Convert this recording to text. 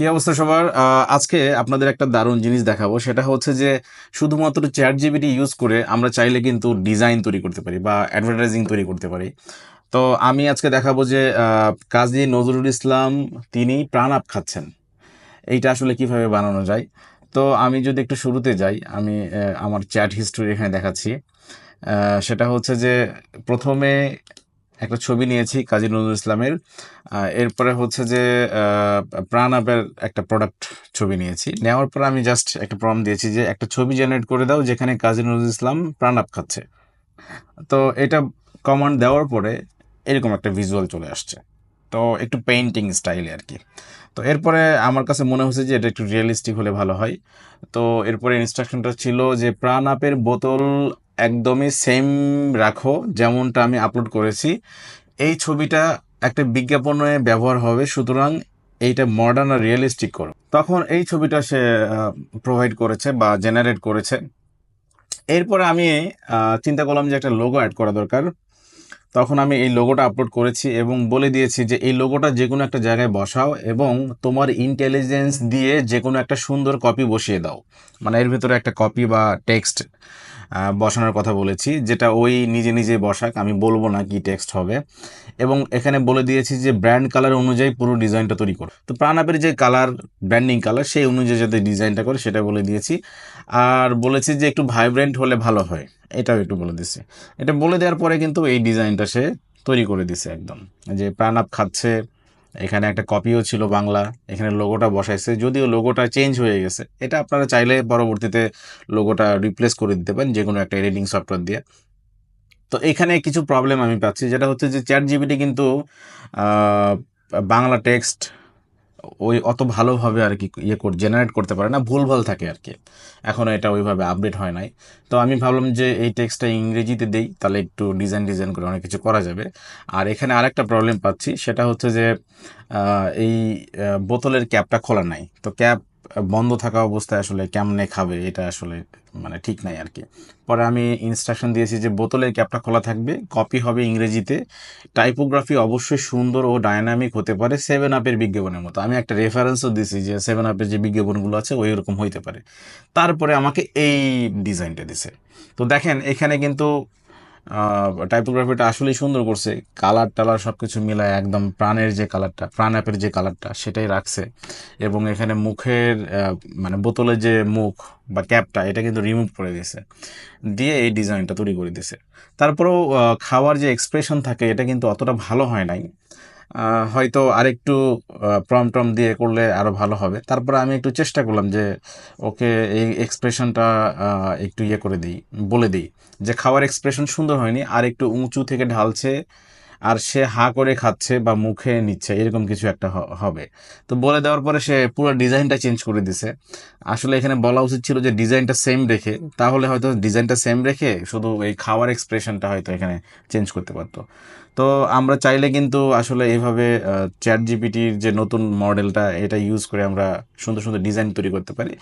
কি অবস্থা সবার? আজকে আপনাদের একটা দারুণ জিনিস দেখাবো। সেটা হচ্ছে যে শুধুমাত্র চ্যাট জিপিটি ইউজ করে আমরা চাইলে কিন্তু ডিজাইন তৈরি করতে পারি বা অ্যাডভার্টাইজিং তৈরি করতে পারি। তো আমি আজকে দেখাবো যে কাজী নজরুল ইসলাম তিনি প্রাণ আপ খাচ্ছেন, এইটা আসলে কিভাবে বানানো যায়। তো আমি যদি একটু শুরুতে যাই, আমি আমার চ্যাট হিস্টোরি এখানে দেখাচ্ছি। সেটা হচ্ছে যে প্রথমে একটা ছবি নিয়েছি কাজী নজরুল ইসলামের। এরপরে হচ্ছে যে আহ, প্রাণ আপের একটা প্রোডাক্ট ছবি নিয়েছি। নেওয়ার পর আমি জাস্ট একটা প্রম্পট দিয়েছি যে একটা ছবি জেনারেট করে দাও যেখানে কাজী নজরুল ইসলাম প্রাণ আপ খাচ্ছে। তো এটা কমান্ড দেওয়ার পরে এরকম একটা ভিজুয়াল চলে আসছে। তো একটু পেইন্টিং স্টাইলে আর কি। তো এরপরে আমার কাছে মনে হচ্ছে যে এটা একটু রিয়েলিস্টিক হলে ভালো হয়। তো এরপরে ইনস্ট্রাকশনটা ছিল যে প্রাণ আপের বোতল একদমই সেম রাখো যেমনটা আমি আপলোড করেছি। এই ছবিটা একটা বিজ্ঞাপনে ব্যবহার হবে, সুতরাং এইটা মডার্ন আর রিয়েলিস্টিক করো। তখন এই ছবিটা সে প্রোভাইড করেছে বা জেনারেট করেছে। এরপরে আমি চিন্তা করলাম যে একটা লোগো অ্যাড করা দরকার। তখন আমি এই লোগোটা আপলোড করেছি এবং বলে দিয়েছি যে এই লোগোটা যে কোনো একটা জায়গায় বসাও এবং তোমার ইন্টেলিজেন্স দিয়ে যে কোনো একটা সুন্দর কপি বসিয়ে দাও। মানে এর ভিতরে একটা কপি বা টেক্সট বসানোর কথা বলেছি, যেটা ওই নিজে নিজে বসাক, আমি বলবো না কি টেক্সট হবে। এবং এখানে বলে দিয়েছি যে ব্র্যান্ড কালার অনুযায়ী পুরো ডিজাইনটা তৈরি করো। তো প্রাণ আপের যে কালার, ব্র্যান্ডিং কালার, সেই অনুযায়ী যাতে ডিজাইনটা করে সেটা বলে দিয়েছি। আর বলেছি যে একটু ভাইব্রেন্ট হলে ভালো হয়, এটাও একটু বলে দিছি। এটা বলে দেওয়ার পরে কিন্তু এই ডিজাইনটা সে তৈরি করে দিছে একদম, যে প্রাণ আপ খাচ্ছে। এখানে একটা কপিও ছিল বাংলা, এখানে লোগোটা বসাইছে, যদিও লোগোটা চেঞ্জ হয়ে গেছে। এটা আপনারা চাইলে পরবর্তীতে লোগোটা রিপ্লেস করে দিতে পারেন যে কোনো একটা এডিটিং সফটওয়্যার দিয়ে। তো এখানে কিছু প্রবলেম আমি পাচ্ছি, যেটা হচ্ছে যে চ্যাট জিপিটি কিন্তু আহ, বাংলা টেক্সট ওই অত ভালোভাবে আর কি জেনারেট করতে পারে না, ভুলভাল থাকে আর কি। এখনও এটা ওইভাবে আপডেট হয় নাই। তো আমি ভাবলাম যে এই টেক্সটটা ইংরেজিতে দেই, তাহলে একটু ডিজাইন করে অনেক কিছু করা যাবে। আর এখানে আরেকটা প্রবলেম পাচ্ছি, সেটা হচ্ছে যে এই বোতলের ক্যাপটা খোলা নাই। তো ক্যাপ বন্ধ থাকা অবস্থায় আসলে কেমনে খাবে, এটা আসলে মানে ঠিক নাই আর কি। পরে আমি ইনস্ট্রাকশন দিয়েছি যে বোতলের ক্যাপটা খোলা থাকবে, কপি হবে ইংরেজিতে, টাইপোগ্রাফি অবশ্যই সুন্দর ও ডায়নামিক হতে পারে, সেভেন আপের বিজ্ঞাপনের মতো। আমি একটা রেফারেন্সও দিছি যে সেভেন আপের যে বিজ্ঞাপনগুলো আছে ওই রকম হইতে পারে। তারপরে আমাকে এই ডিজাইনটা দিছে। তো দেখেন এখানে কিন্তু টাইপোগ্রাফিটা আসলেই সুন্দর করছে, কালার টালার সব কিছু মিলায় একদম প্রাণের যে কালারটা, প্রাণ অ্যাপের যে কালারটা সেটাই রাখছে। এবং এখানে মুখের মানে বোতলের যে মুখ বা ক্যাপটা এটা কিন্তু রিমুভ করে দিয়েছে, দিয়ে এই ডিজাইনটা তৈরি করে দিয়েছে। তারপরেও খাওয়ার যে এক্সপ্রেশন থাকে এটা কিন্তু অতটা ভালো হয় নাই। হয়তো আরেকটু টম দিয়ে করলে আরো ভালো হবে। তারপরে আমি একটু চেষ্টা করলাম যে ওকে এই এক্সপ্রেশনটা একটু ইয়ে করে দিই, বলে দিই যে খাওয়ার এক্সপ্রেশন সুন্দর হয়নি, আর একটু উঁচু থেকে ঢালছে, আর সে হা করে খাচ্ছে বা মুখে নিচ্ছে, এরকম কিছু একটা হবে। তো বলে দেওয়ার পরে সে পুরো ডিজাইনটা চেঞ্জ করে দিছে। আসলে এখানে বলা উচিত ছিল যে ডিজাইনটা সেম রেখে, তাহলে হয়তো ডিজাইনটা সেম রেখে শুধু এই খাওয়ার এক্সপ্রেশনটা হয়তো এখানে চেঞ্জ করতে পারতো। তো আমরা চাইলে কিন্তু আসলে এইভাবে চ্যাট জিপিটির যে নতুন মডেলটা এটা ইউজ করে আমরা সুন্দর সুন্দর ডিজাইন তৈরি করতে পারি।